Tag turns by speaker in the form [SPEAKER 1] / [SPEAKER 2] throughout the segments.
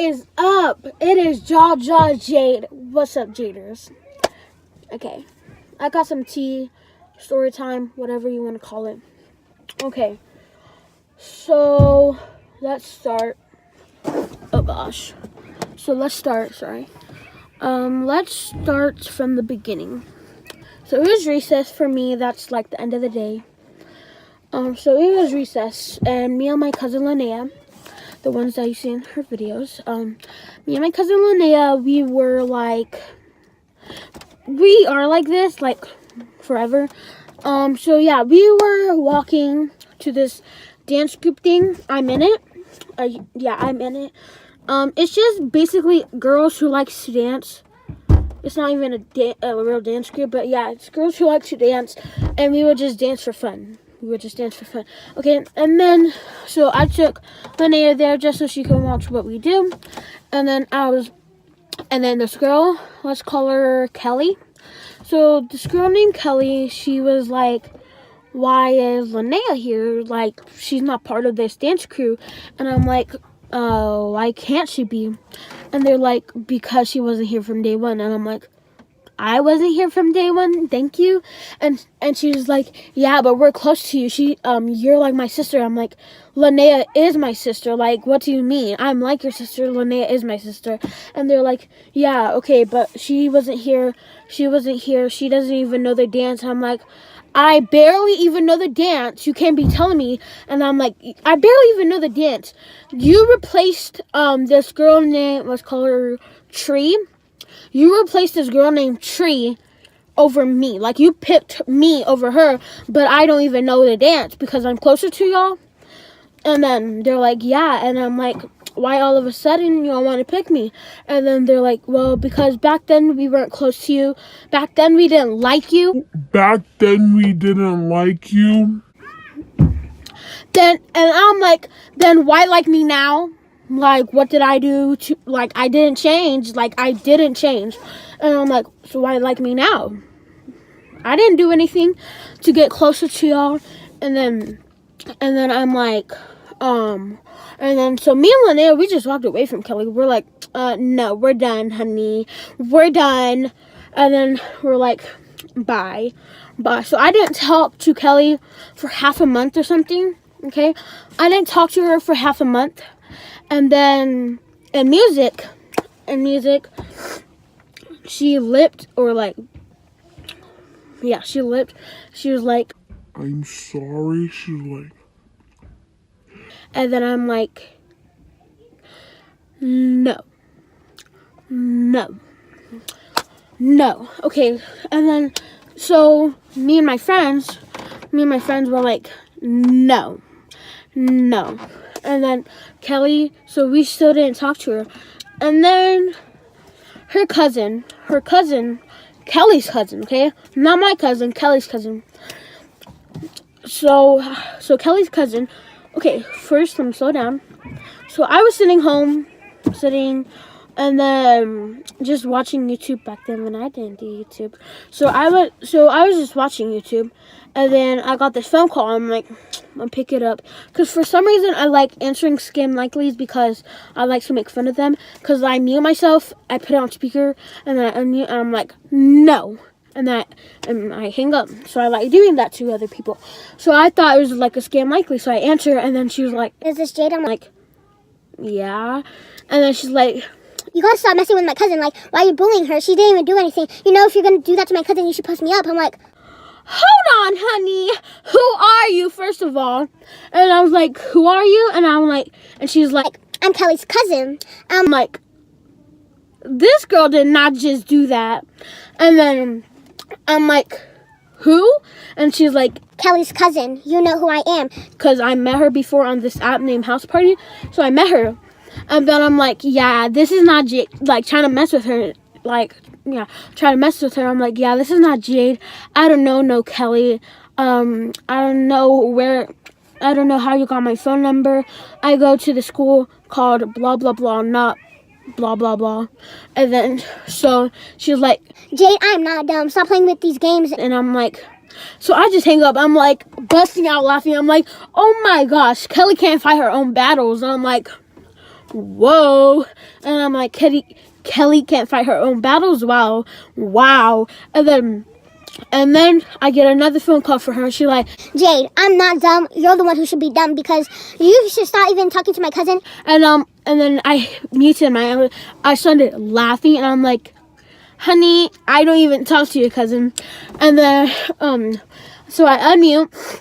[SPEAKER 1] is up? It is Jaw Jade. What's up, Jaders? Okay, I got some tea, story time, whatever you want to call it. Okay, so let's start. Oh gosh. So let's start, sorry. Let's start from the beginning. So it was recess for me, that's like the end of the day. So it was recess, and me and my cousin Linnea, the ones that you see in her videos, me and my cousin Linnea, we are like this, like, forever. So yeah, we were walking to this dance group thing. I'm in it. Yeah, I'm in it. It's just basically girls who like to dance. It's not even a real dance group, but yeah, it's girls who like to dance, and we would just dance for fun. Okay, and then, so I took Linnea there just so she can watch what we do, and then this girl, let's call her Kelly. So this girl named Kelly, she was like, why is Linnea here? Like, she's not part of this dance crew. And I'm like, why can't she be? And they're like, because she wasn't here from day one. And I'm like, I wasn't here from day one, thank you. And she was like, yeah, but we're close to you. You're like my sister. I'm like, Linnea is my sister. Like, what do you mean? I'm like your sister. Linnea is my sister. And they're like, yeah, okay, but she wasn't here. She doesn't even know the dance. I'm like, I barely even know the dance. You can't be telling me. And I'm like, I barely even know the dance. You replaced this girl named, let's call her Tree. You replaced this girl named Tree over me. Like, you picked me over her, but I don't even know the dance because I'm closer to y'all. And then they're like, yeah. And I'm like, why all of a sudden y'all want to pick me? And then they're like, well, because back then we weren't close to you. Back then we didn't like you. And I'm like, then why like me now? Like, what did I do to, like, I didn't change. And I'm like, so why like me now? I didn't do anything to get closer to y'all. And then I'm like, and then, so me and Linnea, we just walked away from Kelly. We're like, no, we're done, honey. We're done. And then we're like, bye. So I didn't talk to Kelly for half a month or something, okay? I didn't talk to her for half a month. And then in music, she lipped, or like, yeah, she lipped. She was like,
[SPEAKER 2] I'm sorry. She's like,
[SPEAKER 1] and then I'm like, no. Okay, and then, so me and my friends were like, no. And then Kelly, so we still didn't talk to her. And then her cousin, Kelly's cousin, okay? Not my cousin, Kelly's cousin. So Kelly's cousin, okay, first let me slow down. So I was sitting, and then just watching YouTube back then when I didn't do YouTube. So I was just watching YouTube, and then I got this phone call. I'm like, I'll pick it up, because for some reason I like answering scam likelies, because I like to make fun of them, because I mute myself, I put it on speaker, and then I unmute, and I'm like, no, and I hang up. So I like doing that to other people. So I thought it was like a scam likely, so I answer, and then she was like,
[SPEAKER 3] Is this Jade? I'm
[SPEAKER 1] like, yeah. And then she's like,
[SPEAKER 3] you gotta stop messing with my cousin. Like, why are you bullying her? She didn't even do anything. You know, if you're gonna do that to my cousin, you should post me up. I'm like,
[SPEAKER 1] hold on, honey. Who are you, first of all? And I was like, who are you? And I'm like, and she's like,
[SPEAKER 3] I'm Kelly's cousin.
[SPEAKER 1] I'm like, this girl did not just do that. And then I'm like, who? And she's like,
[SPEAKER 3] Kelly's cousin. You know who I am.
[SPEAKER 1] because I met her before on this app named House Party. So I met her. And then I'm like, yeah, this is not Jade. Like, trying to mess with her. Like, yeah, trying to mess with her. I'm like, yeah, this is not Jade. I don't know, no Kelly. I don't know how you got my phone number. I go to the school called blah, blah, blah, not blah, blah, blah. And then, so she's like,
[SPEAKER 3] Jade, I'm not dumb. Stop playing with these games.
[SPEAKER 1] and I'm like, so I just hang up. I'm like busting out laughing. I'm like, oh my gosh, Kelly can't fight her own battles. And I'm like, whoa. And I'm like, Kelly can't fight her own battles. Wow. And then I get another phone call for her. She's like,
[SPEAKER 3] Jade, I'm not dumb. You're the one who should be dumb because you should stop even talking to my cousin.
[SPEAKER 1] and then I muted I started laughing, and I'm like, honey, I don't even talk to your cousin. And then so I unmute,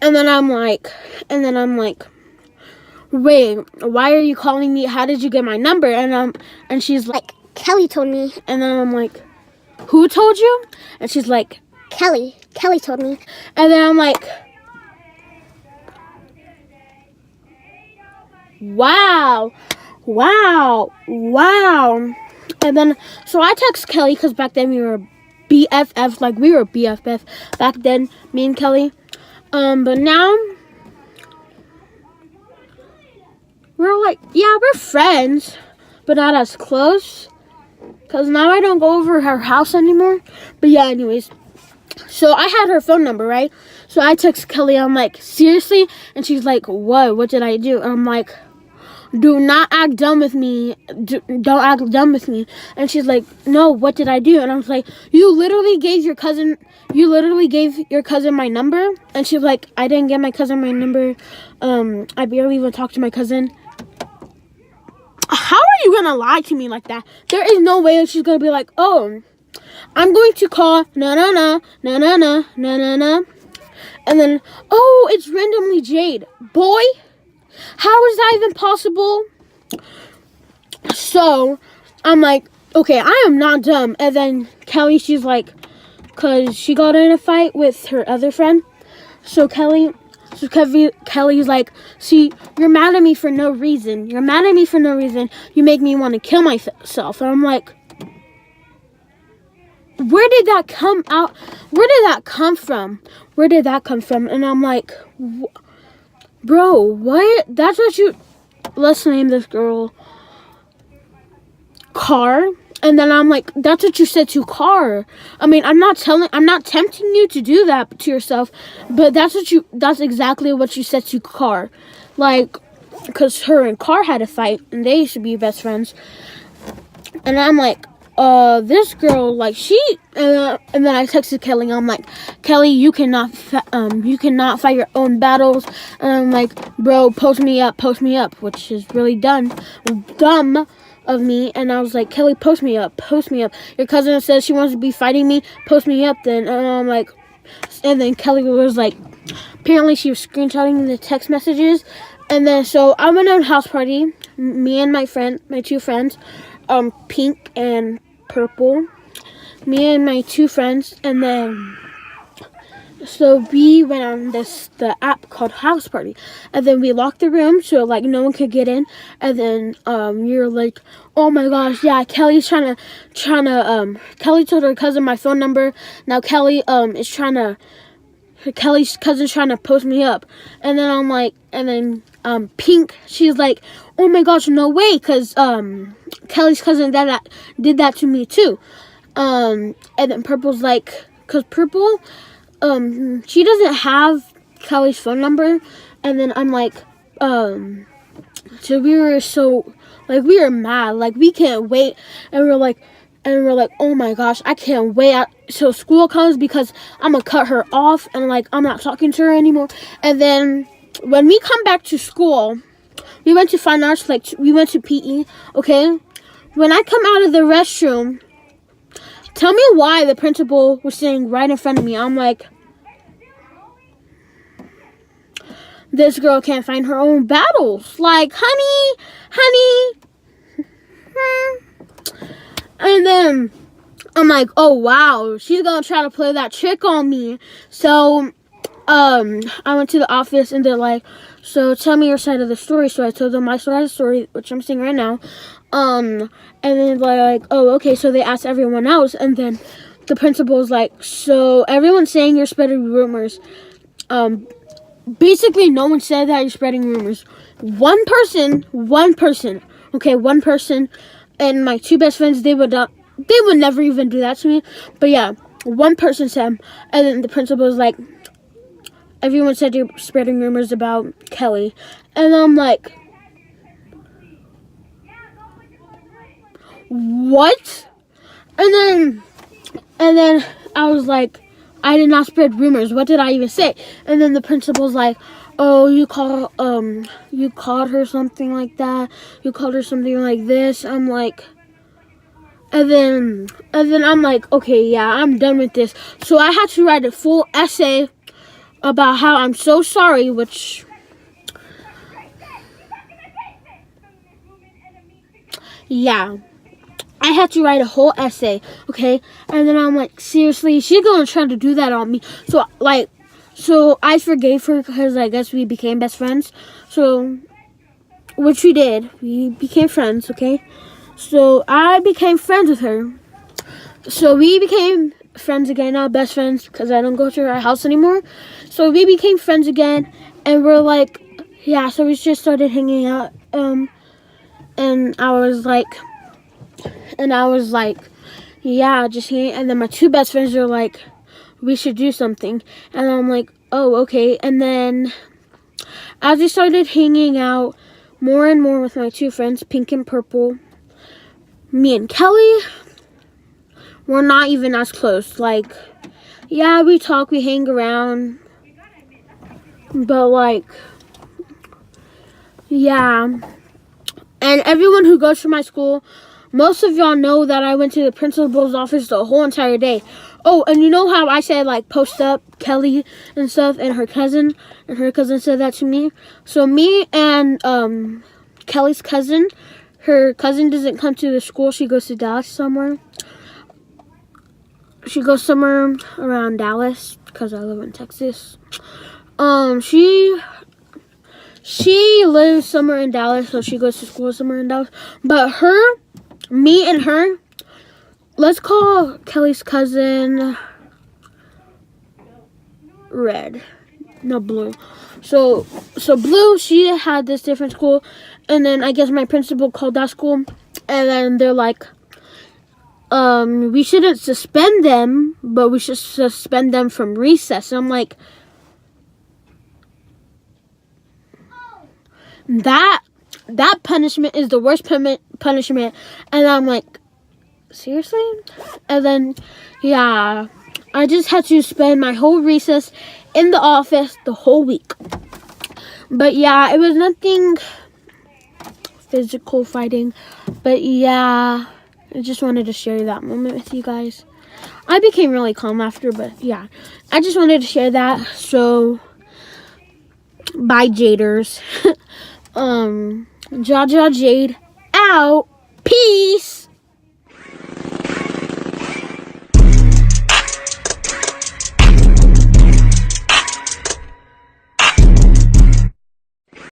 [SPEAKER 1] and then I'm like, wait, why are you calling me? How did you get my number? And she's like,
[SPEAKER 3] Kelly told me.
[SPEAKER 1] and then I'm like, who told you? And she's like,
[SPEAKER 3] Kelly told me.
[SPEAKER 1] and then I'm like, wow. And then, so I text Kelly, because back then we were BFF, like we were BFF back then, me and Kelly. But now, we're like, yeah, we're friends, but not as close. Because now I don't go over her house anymore. But yeah, anyways. So I had her phone number, right? So I text Kelly, I'm like, seriously? And she's like, what did I do? And I'm like, do not act dumb with me. Don't act dumb with me. And she's like, no, what did I do? And I was like, you literally gave your cousin my number. And she's like, I didn't give my cousin my number. I barely even talked to my cousin. How are you gonna lie to me like that? There is no way that she's gonna be like, oh, I'm going to call no. And then, oh, it's randomly Jade. Boy, how is that even possible? So, I'm like, okay, I am not dumb. And then Kelly, she's like, because she got in a fight with her other friend. So Kelly's like, see, you're mad at me for no reason. You make me want to kill myself. And I'm like, where did that come from? And I'm like, bro, what? That's what you... Let's name this girl Car. And then I'm like, that's what you said to Car. I mean, I'm not tempting you to do that to yourself, but that's exactly what you said to Car. Like, because her and Car had a fight, and they used to be best friends. And I'm like, this girl, like, and then I texted Kelly. I'm like, Kelly, you cannot fight your own battles. And I'm like, bro, post me up, which is really dumb of me. And I was like, Kelly, post me up. Your cousin says she wants to be fighting me. Post me up then. And I'm like, and then Kelly was like, apparently she was screenshotting the text messages. And then, so I went on a house party, me and my two friends, Pink and Purple, me and my two friends. And then, so we went on the app called House Party, and then we locked the room so like no one could get in. And then you're like, oh my gosh, yeah, Kelly's trying to Kelly told her cousin my phone number. Now Kelly's cousin's trying to post me up. And then I'm like, and then Pink, she's like, oh my gosh, no way, because Kelly's cousin did that to me too. And then Purple's like, because Purple, she doesn't have Kelly's phone number. And then I'm like, so we were mad, like we can't wait. And we're like, oh my gosh, I can't wait till school comes, because I'm gonna cut her off and like I'm not talking to her anymore. And then when we come back to school, we went to fine arts, like we went to PE, okay? When I come out of the restroom, tell me why the principal was sitting right in front of me. I'm like, this girl can't find her own battles. Like, honey. And then I'm like, oh wow, she's gonna try to play that trick on me. So I went to the office, and they're like, so tell me your side of the story. So I told them my side of the story, which I'm saying right now. And then they're like, oh, okay. So they asked everyone else, and then the principal was like, so everyone's saying you're spreading rumors. Basically, no one said that you're spreading rumors. One person, and my two best friends, they would never even do that to me. But yeah, one person said, and then the principal was like, everyone said you're spreading rumors about Kelly. And I'm like, what? And then I was like, I did not spread rumors. What did I even say? And then the principal's like, oh, you called her something like that. You called her something like this. I'm like, and then I'm like, okay, yeah, I'm done with this. So I had to write a full essay about how I'm so sorry, which, yeah. I had to write a whole essay, okay? And then I'm like, seriously, she's gonna try to do that on me. So I forgave her because I guess we became best friends. So, which we did. We became friends, okay? So I became friends with her. So we became friends again, not best friends, because I don't go to her house anymore. So we became friends again, and we're like, yeah, so we just started hanging out. And I was like, yeah, just hanging. And then my two best friends are like, we should do something. And I'm like, oh, okay. And then as we started hanging out more and more with my two friends, Pink and Purple, me and Kelly, we're not even as close. Like, yeah, we talk, we hang around, but like, yeah. And everyone who goes to my school, most of y'all know that I went to the principal's office the whole entire day. Oh, and you know how I said, like, post up Kelly and stuff, and her cousin said that to me? So me and Kelly's cousin, her cousin doesn't come to the school. She goes to Dallas somewhere. She goes somewhere around Dallas, because I live in Texas. She lives somewhere in Dallas, so she goes to school somewhere in Dallas. But me and her, let's call Kelly's cousin Red. No, Blue. So Blue, she had this different school, and then I guess my principal called that school, and then they're like, we shouldn't suspend them, but we should suspend them from recess. And I'm like, that punishment is the worst punishment. And I'm like, seriously? And then, yeah, I just had to spend my whole recess in the office the whole week. But yeah, it was nothing physical fighting. But yeah, I just wanted to share that moment with you guys. I became really calm after, but yeah, I just wanted to share that. So, bye, Jaders. Jaja Jade out.